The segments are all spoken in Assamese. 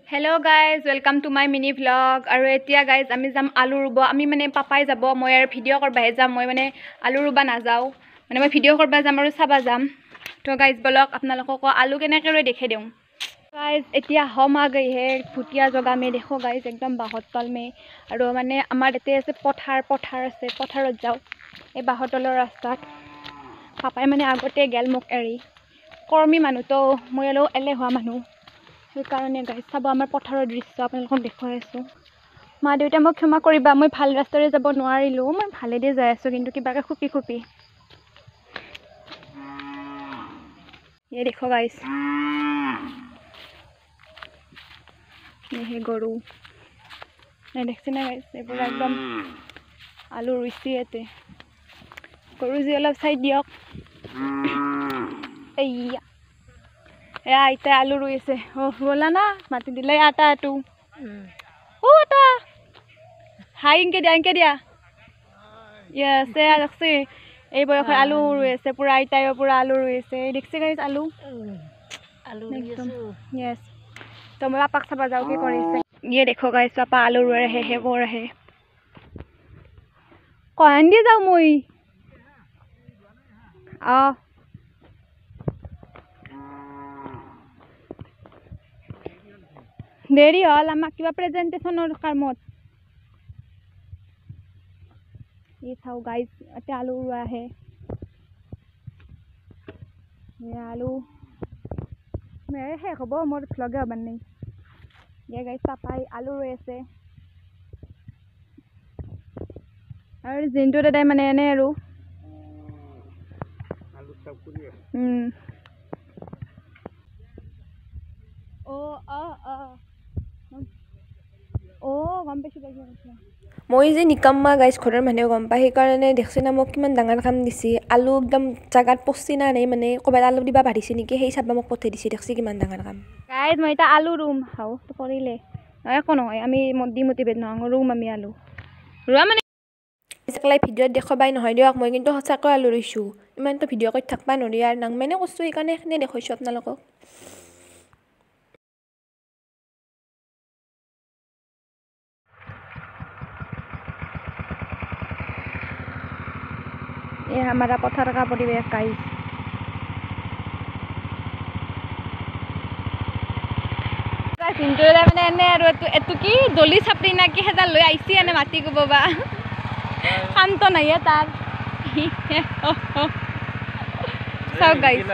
Hello guys, welcome to my mini vlog. Aru etia guys, ami jam alu rubo. Ami mane papai jabo. Moi ar video korba he jam. Moi mane alu ruba na jao. Mane moi video korba jam aru saba jam. To guys bolok apnaloko ko alu kene kere dekhe deum. Guys etia hom aa gayi hai bhutia joga me dekho guys ekdam bahot tol me. Aru mane amar ete ase pothar ase potharot jao. E bahotolor rastat. Papai mane agote gel mok eri. Kormi manu to moi alo elehua manu. সেইকাৰণে গাইজ চাব আমাৰ পথাৰৰ দৃশ্য আপোনালোকক দেখুৱাই আছোঁ মা দেউতা মোক ক্ষমা কৰিবা মই ভাল ৰাস্তাৰে যাব নোৱাৰিলোঁ মই ভালেদে যাই আছোঁ কিন্তু কিবাকে খুপি এই দেখো গাইজ এই গৰু এই দেখছি না গাইজ এইবোৰ একদম আলু ৰুইছি এতে গৰু যি অলপ চাই দিয়ক এইয়া ya ita alu ruise oh bola na mati dilai ata tu oh ata hai inke dia yes se aksi ei boy alu ruise pura ita yo pura alu ruise dikse guys alu ruise yes to moi apak saba jao ki korise ye dekho guys papa alu ru rahe hai wo rahe kohan di jao moi a দেৰি হল আমাক কিবা প্ৰেজেন্টেশনৰ কামত এই চাও গাইজ এতে আলু ৰুৱা হে আলু মেৰে হে হ'ব মোৰ ভ্লগে হ'ব নাই এই গাইজ পাপাই আলু ৰুই আছে আৰু জিন্তু দাদাই মানে এনে আৰু আলু চব কৰি মই যে নিকাম্মা গাইজ ঘৰৰ মানুহে গম পায় সেইকাৰণে দেখছি না মোক কিমান ডাঙৰ কাম দিছি আলু একদম জাগাত পচি না নাই মানে ক'ৰবাত আলু দিবা পাৰিছে নেকি সেই চাবা মোক পঠাই দিছে দেখছি কিমান ডাঙৰ কাম গাইজ মই এটা আলু ৰুম হাও তো কৰিলে একো নহয় আমি ডিমোটিভেট নহয় ৰুম আমি আলু ৰুৱা মানে একলাই ভিডিঅ'ত দেখবাই নহয় দিয়ক মই কিন্তু সঁচাকৈ আলু ৰুইছোঁ ইমানটো ভিডিঅ' কৰি থাকবা নোৱাৰি আৰু নাং মানে কৈছোঁ সেইকাৰণে এইখিনি দেখুৱাইছোঁ আপোনালোকক ये हमारा पत्थर का परिवेश गाइस মানে এনে আৰু এটো কি দলি চাপৰি না কি হেডাল লৈ আইছি এনে মাটি কুববা শান্ত নাই তাৰ চাও গাইস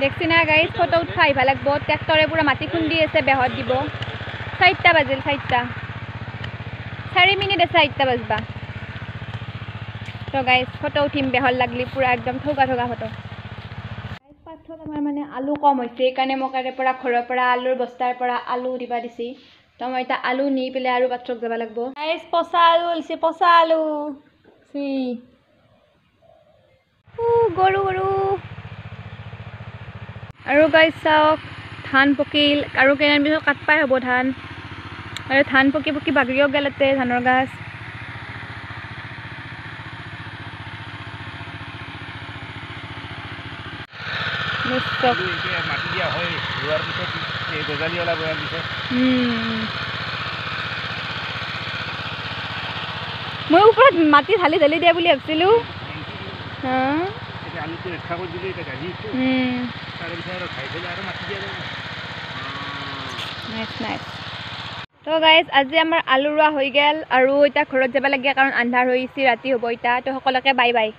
দেখছি না গাইস ফটো উঠাই ভাল লাগব ট্ৰেক্টৰে পুৰা মাটি খুন্দি আছে বেহত দিব 4টা বাজিল 4টা 4 মিনিট আছে 4টা বাজবা তো গাইস ফটো উঠিম বেহল লাগলি পুরা একদম ঠোকা ফটো গাইস পাথত আমাৰ মানে আলু কম হৈছে এইকাৰণে মকাৰে পৰা ঘৰৰ পৰা আলুৰ বস্তাৰ পৰা আলু দিবা দিছি তো মই এটা আলু নি পেলে আৰু পাথক যাব লাগব গাইস পচা আলু আছে পচা আলু সি গৰু আৰু গাইস চাওক ধান পকিল আৰু কেনেন বিহ কাট পাই হ'ব ধান আৰু ধান পকি বাগৰিও গেলতে ধানৰ গাছ মাটি দিয়া হয় ৰোৱাৰ পিছত এই গজালি ওলাব ইয়াৰ পিছত মই ওপৰত মাটি ঢালি দিয়া বুলি ভাবিছিলোঁ আলুটো ৰক্ষা কৰি দিলে এতিয়া গাড়ীটো তাৰে পিছত আৰু খাই পেলাই আৰু মাটি দিয়া যায় নাইচ তো গাইজ আজি আমাৰ আলু ৰোৱা হৈ গেল আৰু এতিয়া ঘৰত যাব লাগে কাৰণ আন্ধাৰ হৈছে ৰাতি হ'ব এতিয়া তো সকলোকে বাই বাই